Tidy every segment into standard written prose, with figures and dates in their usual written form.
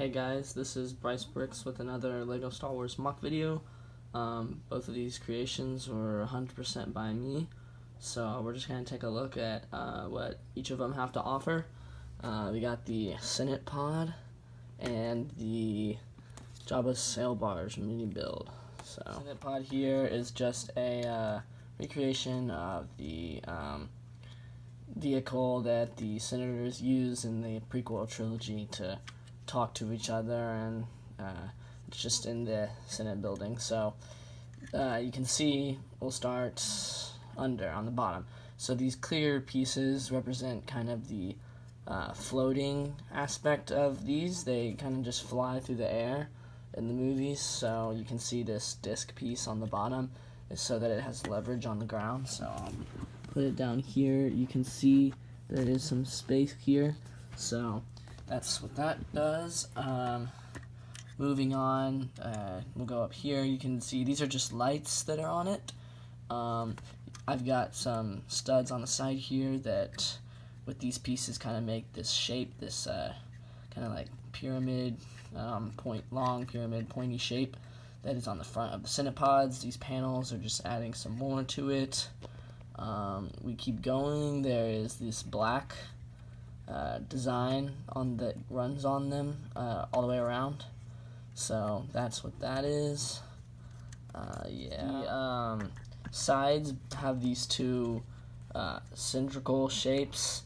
Hey guys, this is Bryce Bricks with another LEGO Star Wars MOC video. Both of these creations were 100% by me, so we're just going to take a look at what each of them have to offer. We got the Senate Pod and the Jabba Sail Barge mini build. So, Senate Pod here is just a recreation of the vehicle that the senators use in the prequel trilogy to talk to each other, and it's just in the Senate building. So you can see we'll start on the bottom. So these clear pieces represent kind of the floating aspect of these. They kind of just fly through the air in the movies. So you can see this disc piece on the bottom is so that it has leverage on the ground. So put it down here. You can see there is some space here. So that's what that does. Moving on, we'll go up here. You can see these are just lights that are on it. I've got some studs on the side here that, with these pieces, kind of make this shape, this kind of like pyramid, long pyramid, pointy shape that is on the front of the Senate pods. These panels are just adding some more to it. We keep going. There is this black design that runs on them all the way around, so that's what that is. The sides have these two cylindrical shapes,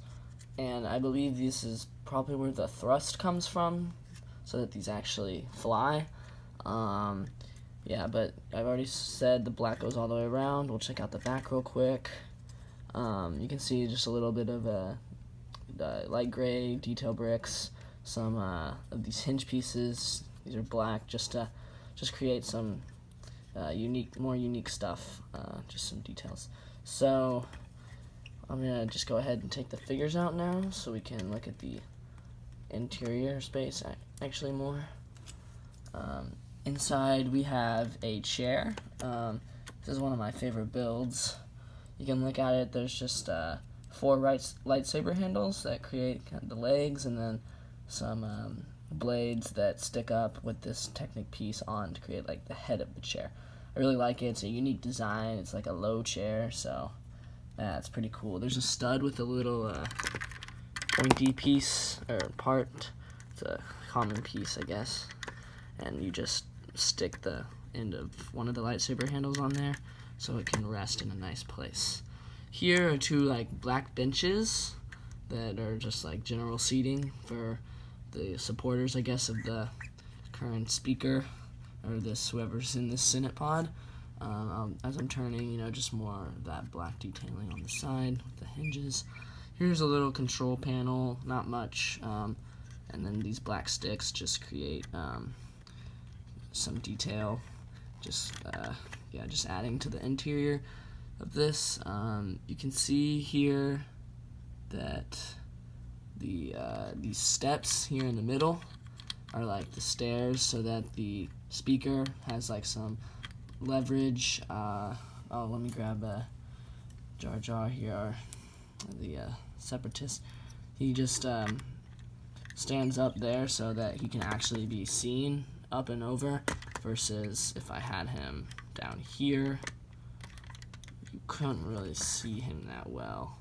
and I believe this is probably where the thrust comes from, so that these actually fly. But I've already said the black goes all the way around. We'll check out the back real quick. You can see just a little bit of light gray detail bricks, some of these hinge pieces. These are black just to create some more unique stuff, just some details. So I'm gonna just go ahead and take the figures out now so we can look at the interior space actually more. Inside we have a chair. This is one of my favorite builds. You can look at it. There's just 4 lightsaber handles that create kind of the legs, and then some blades that stick up with this Technic piece on to create like the head of the chair. I really like it. It's a unique design. It's like a low chair, so it's pretty cool. There's a stud with a little pointy piece or part. It's a common piece, I guess, and you just stick the end of one of the lightsaber handles on there so it can rest in a nice place. Here are 2 like black benches that are just like general seating for the supporters, I guess, of the current speaker or whoever's in this Senate pod. As I'm turning, just more of that black detailing on the side with the hinges. Here's a little control panel, not much, and then these black sticks just create some detail, just adding to the interior of this. You can see here that these steps here in the middle are like the stairs, so that the speaker has like some leverage. Let me grab Jar Jar here, the separatist. He just stands up there so that he can actually be seen up and over, versus if I had him down here, you couldn't really see him that well,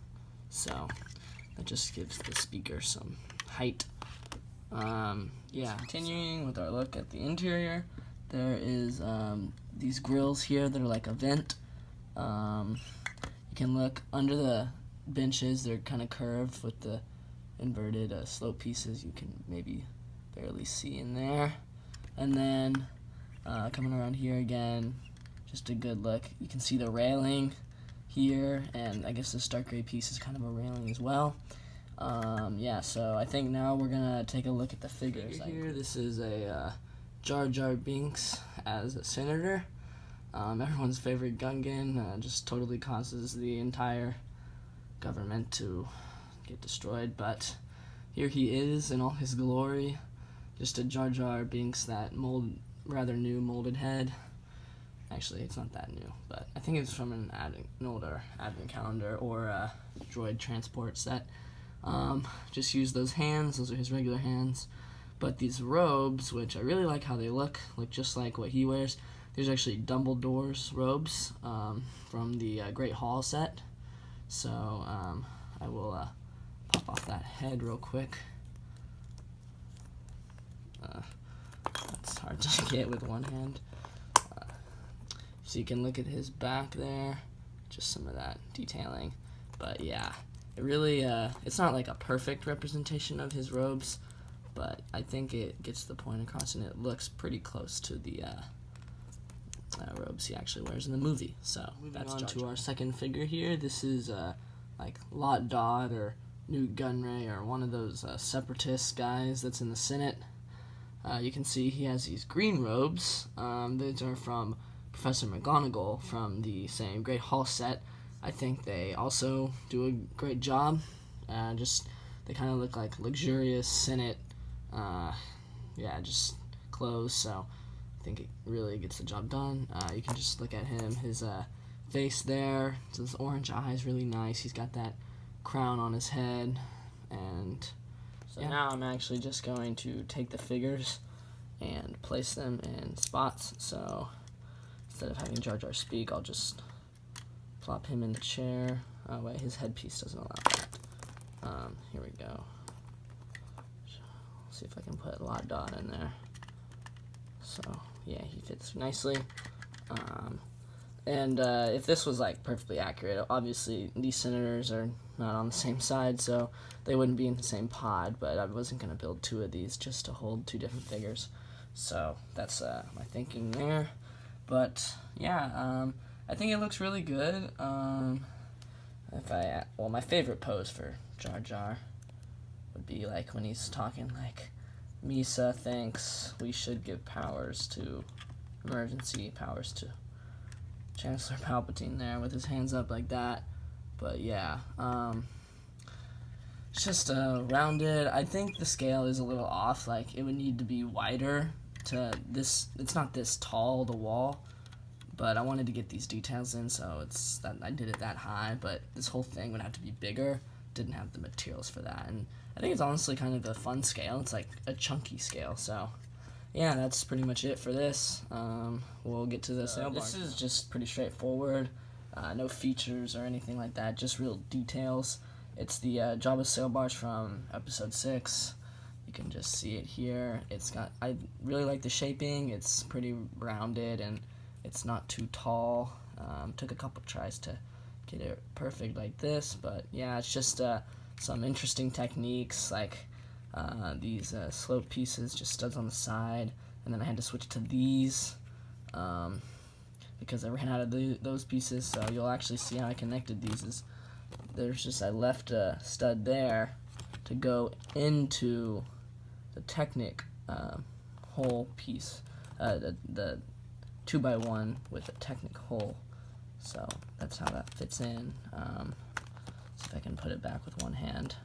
so that just gives the speaker some height. Continuing with our look at the interior, there is these grills here that are like a vent. You can look under the benches. They're kind of curved with the inverted slope pieces. You can maybe barely see in there. And then coming around here again, just a good look. You can see the railing here, and I guess this dark gray piece is kind of a railing as well. So I think now we're gonna take a look at the figures. Here, this is a Jar Jar Binks as a senator. Everyone's favorite Gungan, just totally causes the entire government to get destroyed, but here he is in all his glory. Just a Jar Jar Binks, that rather new molded head. Actually, it's not that new, but I think it's from an older advent calendar or a droid transport set. Just use those hands. Those are his regular hands. But these robes, which I really like how they look just like what he wears. These are actually Dumbledore's robes from the Great Hall set. So I will pop off that head real quick. That's hard to get with one hand. So you can look at his back there, just some of that detailing. But yeah, it really, it's not like a perfect representation of his robes, but I think it gets the point across, and it looks pretty close to the robes he actually wears in the movie. So moving on to our second figure here. This is like Lot Dodd or Newt Gunray or one of those separatist guys that's in the Senate. You can see he has these green robes. These are from Professor McGonagall from the same Great Hall set. I think they also do a great job. They kind of look like luxurious Senate, just clothes. So I think it really gets the job done. You can just look at him, his face there. So his orange eyes, really nice. He's got that crown on his head, and so now I'm actually just going to take the figures and place them in spots. So instead of having Jar Jar speak, I'll just plop him in the chair. Oh wait, his headpiece doesn't allow that. Here we go. See if I can put Lot Dodd in there. So yeah, he fits nicely. If this was like perfectly accurate, obviously these senators are not on the same side, so they wouldn't be in the same pod, but I wasn't going to build two of these just to hold two different figures. So that's my thinking there. But yeah, I think it looks really good. My favorite pose for Jar Jar would be like when he's talking like, Misa thinks we should give emergency powers to Chancellor Palpatine there with his hands up like that. But yeah, it's just rounded. I think the scale is a little off. Like, it would need to be wider to this. It's not this tall, the wall, but I wanted to get these details in, so I did it that high. But this whole thing would have to be bigger. Didn't have the materials for that, and I think it's honestly kind of a fun scale. It's like a chunky scale. So yeah, that's pretty much it for this. We'll get to the sail barge. This is just pretty straightforward. No features or anything like that, just real details. It's the Jabba sail barge from Episode 6. You can just see it here. I really like the shaping. It's pretty rounded and it's not too tall. Took a couple tries to get it perfect like this, but yeah, it's just some interesting techniques, like these slope pieces, just studs on the side, and then I had to switch to these because I ran out of those pieces. So you'll actually see how I connected these. I left a stud there to go into the Technic hole piece, the 2x1 with a Technic hole. So that's how that fits in. See if I can put it back with one hand.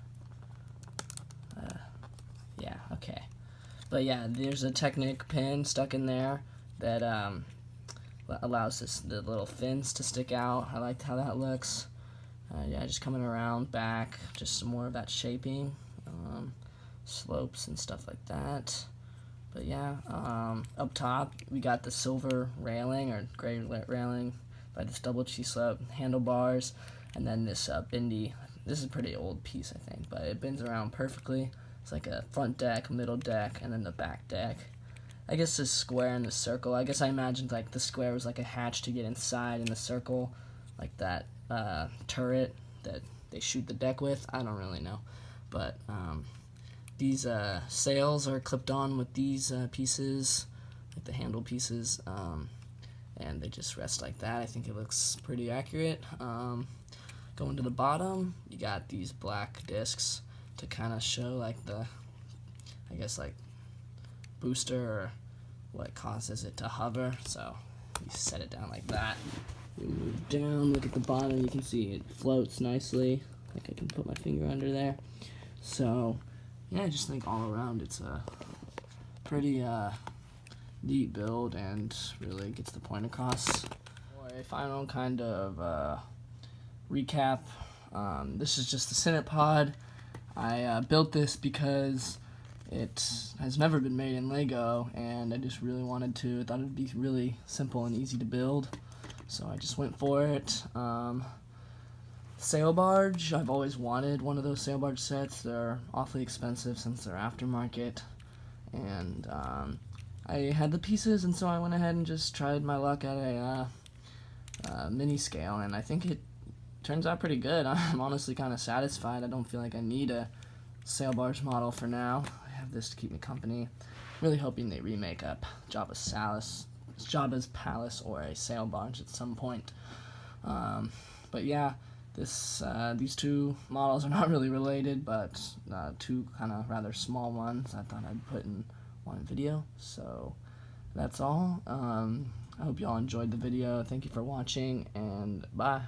Yeah, okay. But yeah, there's a Technic pin stuck in there that allows the little fins to stick out. I liked how that looks. Just coming around back, just some more of that shaping, slopes and stuff like that. But yeah, up top we got the silver railing or gray railing by this double G-slope handlebars, and then this bendy. This is a pretty old piece, I think, but it bends around perfectly. It's like a front deck, middle deck, and then the back deck. I guess this square and the circle. I guess I imagined like the square was like a hatch to get inside, and the circle, like that turret that they shoot the deck with. I don't really know, but these sails are clipped on with these pieces, like the handle pieces, and they just rest like that. I think it looks pretty accurate. Going to the bottom, you got these black discs to kind of show like I guess like booster or what causes it to hover. So you set it down like that. You move down, look at the bottom, you can see it floats nicely. Like I can put my finger under there. So yeah, I just think all around it's a pretty neat build and really gets the point across. For a final kind of recap, this is just the Senate pod. I built this because it has never been made in Lego, and I just really wanted to. I thought it would be really simple and easy to build, so I just went for it. Sail barge, I've always wanted one of those sail barge sets. They're awfully expensive since they're aftermarket, and I had the pieces, and so I went ahead and just tried my luck at a mini scale, and I think it turns out pretty good. I'm honestly kind of satisfied. I don't feel like I need a sail barge model for now. I have this to keep me company. Really hoping they remake up Jabba's palace or a sail barge at some point. But yeah, these two models are not really related, but two kind of rather small ones I thought I'd put in one video. So that's all. I hope y'all enjoyed the video. Thank you for watching, and bye.